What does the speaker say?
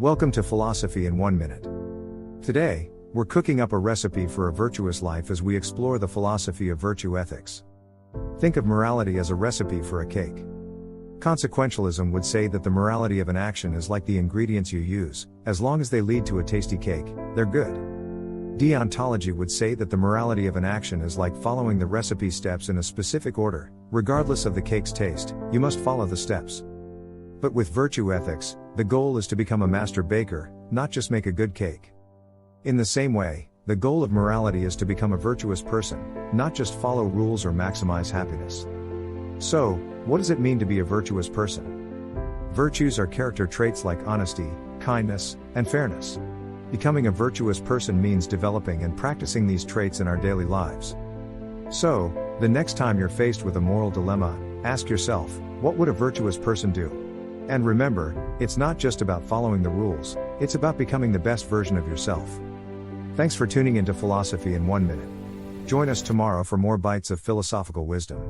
Welcome to Philosophy in 1 Minute. Today, we're cooking up a recipe for a virtuous life as we explore the philosophy of virtue ethics. Think of morality as a recipe for a cake. Consequentialism would say that the morality of an action is like the ingredients you use, as long as they lead to a tasty cake, they're good. Deontology would say that the morality of an action is like following the recipe steps in a specific order, regardless of the cake's taste, you must follow the steps. But with virtue ethics, the goal is to become a master baker, not just make a good cake. In the same way, the goal of morality is to become a virtuous person, not just follow rules or maximize happiness. So, what does it mean to be a virtuous person? Virtues are character traits like honesty, kindness, and fairness. Becoming a virtuous person means developing and practicing these traits in our daily lives. So, the next time you're faced with a moral dilemma, ask yourself, what would a virtuous person do? And remember, it's not just about following the rules, it's about becoming the best version of yourself. Thanks for tuning into Philosophy in 1 Minute. Join us tomorrow for more bites of philosophical wisdom.